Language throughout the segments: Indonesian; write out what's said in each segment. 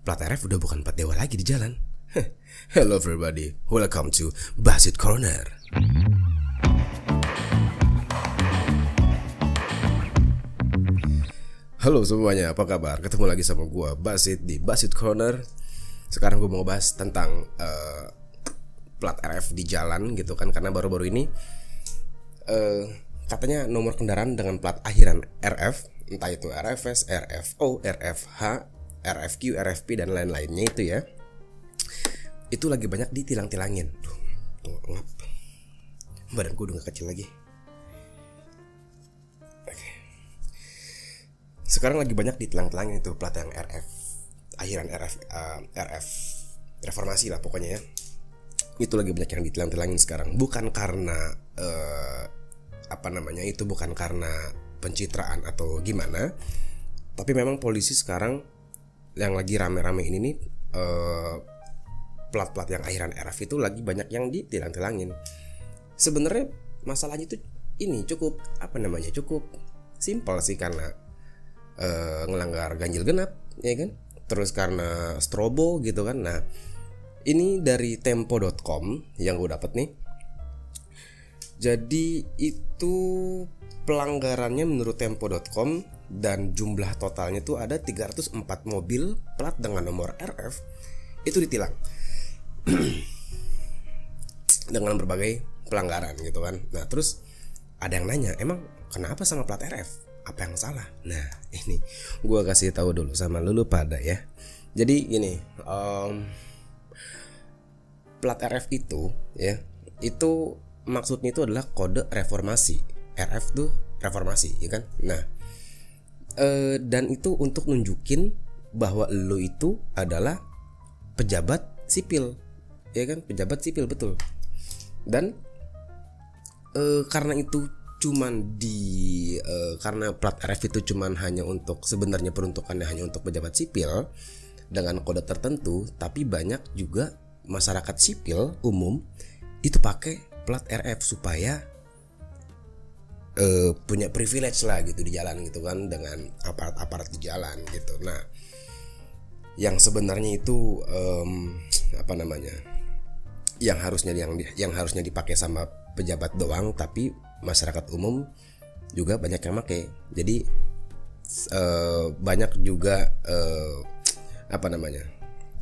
plat RF udah bukan plat dewa lagi di jalan. Hello everybody, welcome to Basit Corner. Halo semuanya, apa kabar? Ketemu lagi sama gue Basit di Basit Corner. Sekarang gue mau bahas tentang plat RF di jalan gitu kan. Karena baru-baru ini katanya nomor kendaraan dengan plat akhiran RF, entah itu RFS, RFO, RFH, RFQ, RFP dan lain-lainnya itu ya, itu lagi banyak ditilang-tilangin. Ngap. Badan gue udah gak kecil lagi. Sekarang lagi banyak ditilang-tilangin itu plat yang RF, akhiran RF reformasi lah pokoknya ya. Itu lagi banyak yang ditilang-tilangin sekarang. Bukan karena itu bukan karena pencitraan atau gimana, tapi memang polisi sekarang yang lagi rame-rame ini nih, plat-plat yang akhiran RF itu lagi banyak yang ditilang-tilangin. Sebenarnya masalahnya itu ini cukup cukup simpel sih, karena ngelanggar ganjil genap ya kan, terus karena strobo gitu kan. Nah ini dari tempo.com yang gue dapet nih. Jadi itu pelanggarannya menurut tempo.com, dan jumlah totalnya tuh ada 304 mobil plat dengan nomor RF itu ditilang dengan berbagai pelanggaran gitu kan. Nah terus ada yang nanya, emang kenapa sama plat RF? Apa yang salah? Nah ini gue kasih tahu dulu sama lu pada ya. Jadi gini, plat RF itu ya, itu maksudnya itu adalah kode reformasi. RF tuh reformasi ya kan. Nah dan itu untuk nunjukin bahwa lu itu adalah pejabat sipil ya kan, pejabat sipil betul. Dan karena itu karena plat RF itu cuman hanya untuk, sebenarnya peruntukannya hanya untuk pejabat sipil dengan kode tertentu, tapi banyak juga masyarakat sipil umum itu pakai plat RF supaya punya privilege lah gitu di jalan gitu kan, dengan aparat-aparat di jalan gitu. Nah yang sebenarnya itu yang harusnya dipakai sama pejabat doang, tapi masyarakat umum juga banyak yang pakai. Jadi banyak juga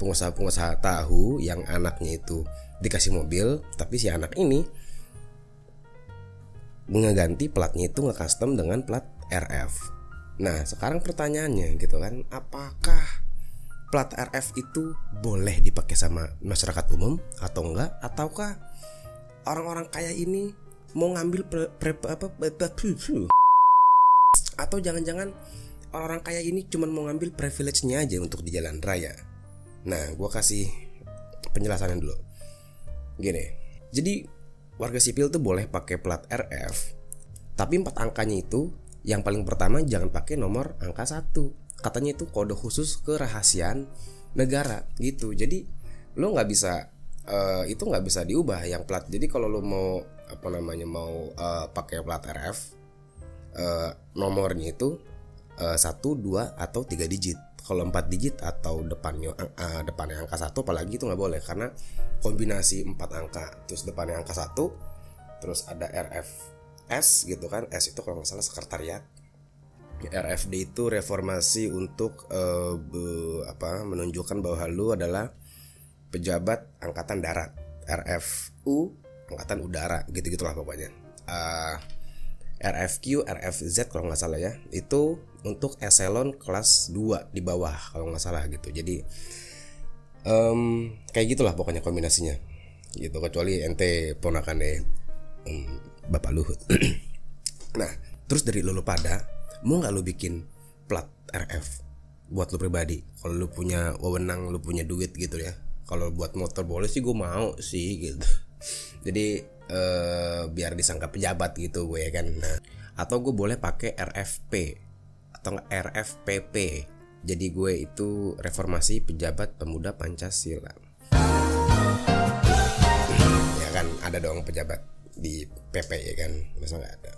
pengusaha-pengusaha tahu yang anaknya itu dikasih mobil, tapi si anak ini ngeganti platnya itu nge-custom dengan plat RF. Nah sekarang pertanyaannya gitu kan, apakah plat RF itu boleh dipakai sama masyarakat umum atau enggak? Ataukah orang-orang kaya ini mau ngambil atau jangan-jangan orang-orang kaya ini cuma mau ngambil privilege-nya aja untuk di jalan raya? Nah gue kasih penjelasannya dulu. Gini, jadi warga sipil tuh boleh pakai plat RF, tapi 4 angkanya itu yang paling pertama jangan pakai nomor angka 1. Katanya itu kode khusus kerahasiaan negara gitu. Jadi lo nggak bisa itu nggak bisa diubah yang plat. Jadi kalau lo mau pakai plat RF, nomornya itu 1, 2 atau 3 digit. Kalau 4 digit atau depannya angka 1 apalagi itu nggak boleh, karena kombinasi 4 angka terus depannya angka 1, terus ada RFS gitu kan. S itu kalau nggak salah sekretariat, RFD itu reformasi untuk menunjukkan bahwa lu adalah pejabat angkatan darat, RFU angkatan udara, gitu-gitulah pokoknya. RFQ, RFZ kalau nggak salah ya, itu untuk eselon kelas 2 di bawah kalau nggak salah gitu. Jadi kayak gitulah pokoknya kombinasinya gitu, kecuali ente ponakannya Bapak Luhut. Nah terus dari lu pada mau nggak lu bikin plat RF buat lu pribadi? Kalau lu punya wewenang, lu punya duit gitu ya. Kalau buat motor boleh sih, gue mau sih gitu. Jadi biar disangka pejabat gitu gue ya kan. Nah, atau gue boleh pakai RFP atau RFPP. Jadi gue itu reformasi pejabat pemuda Pancasila. Ya kan ada dong pejabat di PP ya kan, masa nggak ada.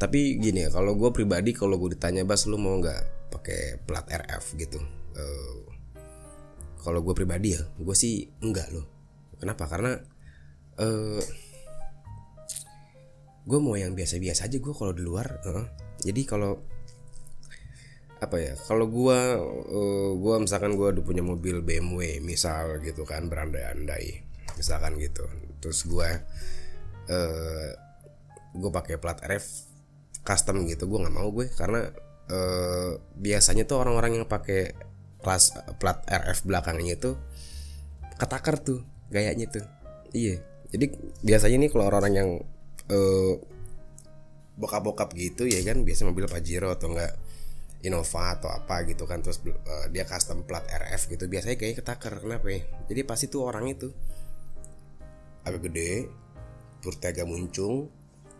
Tapi gini ya, kalau gue pribadi, kalau gue ditanya, Bas lu mau nggak pakai plat RF gitu, kalau gue pribadi ya, gue sih enggak loh. Kenapa? Karena gue mau yang biasa-biasa aja gue kalau di luar. Jadi kalau apa ya, kalau gue misalkan gue udah punya mobil BMW misal gitu kan, berandai-andai misalkan gitu, terus gue pakai plat RF custom gitu, gue nggak mau gue, karena biasanya tuh orang-orang yang pakai plat RF belakangnya itu ketakar tuh gayanya tuh. Iya, jadi biasanya nih kalau orang-orang yang bokap-bokap gitu ya kan, biasa mobil Pajero atau enggak Innova atau apa gitu kan, terus dia custom plat RF gitu, biasanya kayak ketakar. Kenapa ya? Jadi pasti tuh orang itu agak gede, perutnya agak muncung,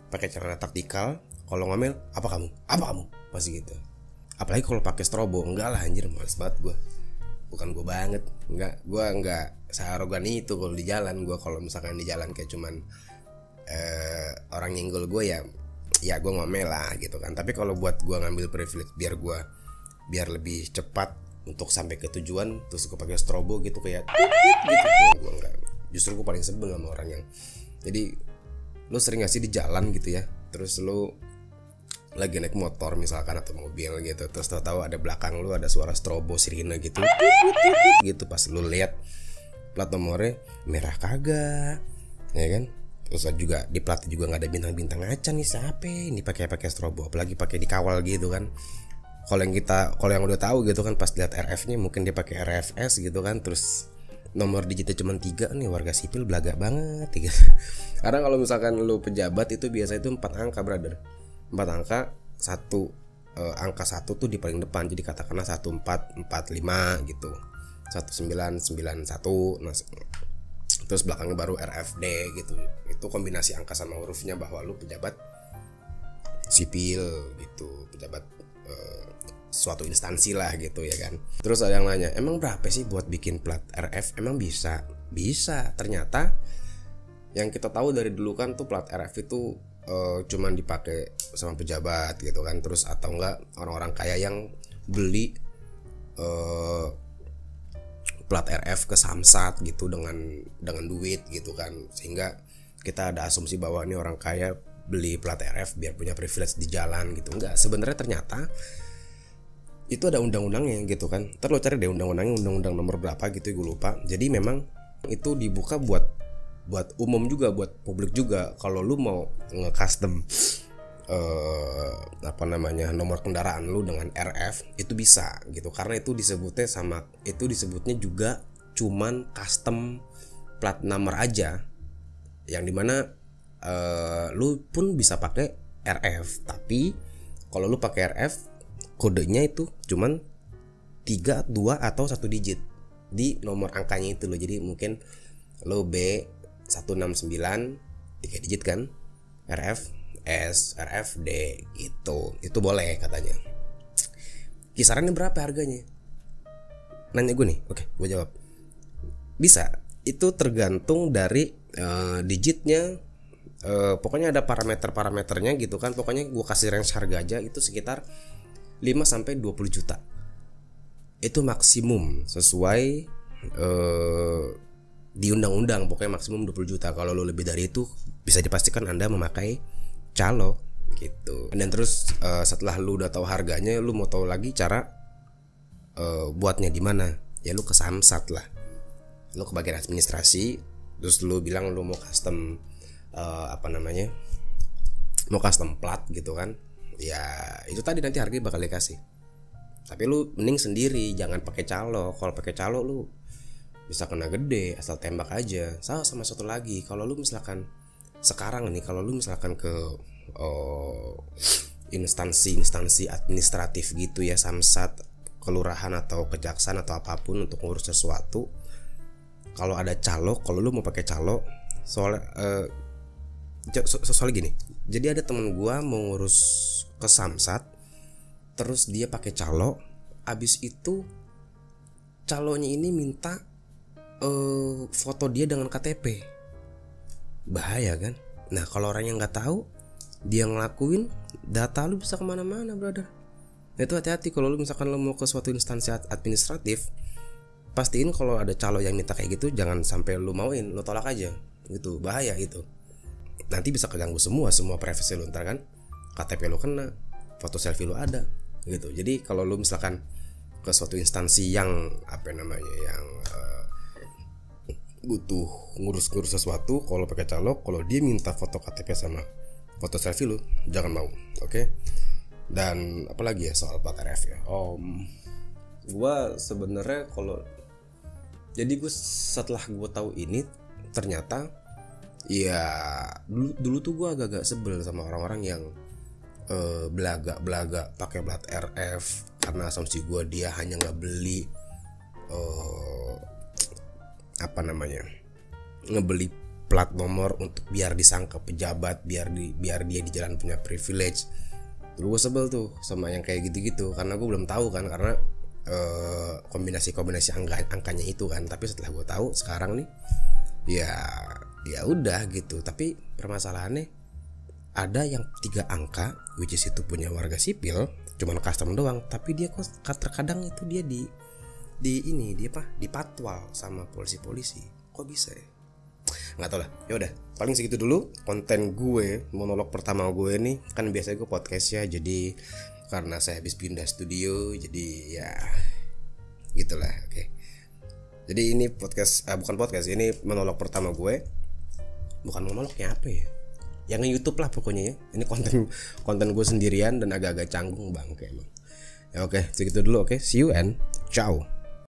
pakai celana taktikal, kalau ngomel apa kamu pasti gitu. Apalagi kalau pakai strobo, enggak lah anjir, males banget gue. Bukan gue banget, gue enggak searogan itu kalau di jalan. Gue kalau misalkan di jalan kayak cuman orang nyenggol gue ya gue ngomel lah gitu kan. Tapi kalau buat gue ngambil privilege biar lebih cepat untuk sampai ke tujuan, terus gue pakai strobo gitu kayak gitu, gue enggak. Justru gue paling sebel sama orang yang, jadi lu sering gak sih di jalan gitu ya, terus lu lagi naik motor misalkan atau mobil gitu, terus tahu ada belakang lu ada suara strobo sirine gitu gitu, pas lu lihat plat nomornya merah kagak ya kan, terus juga di plat juga nggak ada bintang-bintang acan, nih siapa ini pakai strobo, apalagi pakai dikawal gitu kan. Kalau yang udah tahu gitu kan, pas lihat RF-nya mungkin dia pakai RFS gitu kan, terus nomor digitnya cuma 3, nih warga sipil belaga banget gitu. Karena kalau misalkan lu pejabat itu biasa itu 4 angka brother, 4 angka, angka 1 tuh di paling depan, jadi katakanlah 1445 gitu, 1991, nah, terus belakangnya baru RFD gitu. Itu kombinasi angka sama hurufnya bahwa lu pejabat sipil gitu, pejabat suatu instansi lah gitu ya kan. Terus ada yang nanya, emang berapa sih buat bikin plat RF? Emang bisa? Ternyata yang kita tahu dari dulu kan tuh plat RF itu cuman dipakai sama pejabat gitu kan, terus atau enggak orang-orang kaya yang beli plat RF ke Samsat gitu dengan duit gitu kan, sehingga kita ada asumsi bahwa ini orang kaya beli plat RF biar punya privilege di jalan gitu. Enggak, sebenarnya ternyata itu ada undang-undangnya gitu kan. Ntar lo cari deh undang-undangnya, undang-undang nomor berapa gitu, gue lupa. Jadi memang itu dibuka buat umum juga, buat publik juga. Kalau lu mau nge-custom nomor kendaraan lu dengan RF, itu bisa gitu, karena itu disebutnya juga cuman custom plat nomor aja, yang dimana lu pun bisa pakai RF. Tapi kalau lu pakai RF, kodenya itu cuman 3, 2 atau 1 digit di nomor angkanya itu loh. Jadi mungkin lo B169 3 digit kan, RF S, RF D gitu. Itu boleh katanya. Kisarannya berapa harganya? Nanya gue nih. Oke, gue jawab. Bisa. Itu tergantung dari digitnya. Pokoknya ada parameternya gitu kan. Pokoknya gue kasih range harga aja, itu sekitar 5-20 juta. Itu maksimum sesuai di undang-undang, pokoknya maksimum 20 juta. Kalau lo lebih dari itu bisa dipastikan Anda memakai calo gitu. Dan terus setelah lu udah tahu harganya, lu mau tahu lagi cara buatnya di mana? Ya lu ke Samsat lah. Lu ke bagian administrasi, terus lu bilang lu mau custom mau custom plat gitu kan. Ya itu tadi nanti harganya bakal dikasih. Tapi lu mending sendiri, jangan pakai calo. Kalau pakai calo lu bisa kena gede, asal tembak aja. Sama satu lagi, kalau lu misalkan sekarang nih, kalau lu misalkan ke instansi administratif gitu ya, Samsat, kelurahan atau kejaksaan atau apapun untuk ngurus sesuatu, kalau ada calo, kalau lu mau pakai calo, soalnya gini. Jadi ada temen gua mau ngurus ke Samsat, terus dia pakai calo. Abis itu calonya ini minta foto dia dengan KTP. Bahaya kan? Nah kalau orang yang nggak tahu, dia ngelakuin, data lu bisa kemana-mana brother. Nah, itu hati-hati kalau lu misalkan lu mau ke suatu instansi administratif, pastiin kalau ada calo yang minta kayak gitu jangan sampai lu mauin, lu tolak aja gitu, bahaya itu. Nanti bisa keganggu semua privacy lu ntar kan, KTP lu kena, foto selfie lu ada gitu. Jadi kalau lu misalkan ke suatu instansi yang yang butuh ngurus sesuatu, kalau pakai calo, kalau dia minta foto KTP sama foto selfie lu jangan mau, oke? Dan apalagi ya soal plat RF ya, gua sebenarnya jadi gue setelah gue tahu ini ternyata ya dulu tuh gue agak-agak sebel sama orang-orang yang belaga pakai plat RF, karena asumsi gue dia hanya nggak beli ngebeli plat nomor untuk biar disangka pejabat, biar dia di jalan punya privilege. Dulu gue sebel tuh sama yang kayak gitu-gitu, karena gue belum tahu kan, karena kombinasi angkanya itu kan. Tapi setelah gue tahu sekarang nih, ya udah gitu. Tapi permasalahannya ada yang 3 angka, which is itu punya warga sipil, cuman custom doang, tapi dia kok terkadang itu dia dipatwal sama polisi. Kok bisa ya? Nggak tau lah. Ya udah, paling segitu dulu konten gue, monolog pertama gue nih. Kan biasanya gue podcast ya, jadi karena saya habis pindah studio, jadi ya gitulah. Oke. Jadi ini bukan podcast, ini monolog pertama gue. Bukan monolognya apa ya? Yang YouTube lah pokoknya ya. Ini konten gue sendirian dan agak-agak canggung bang kayak emang. Ya oke, segitu dulu. Oke, see you and ciao.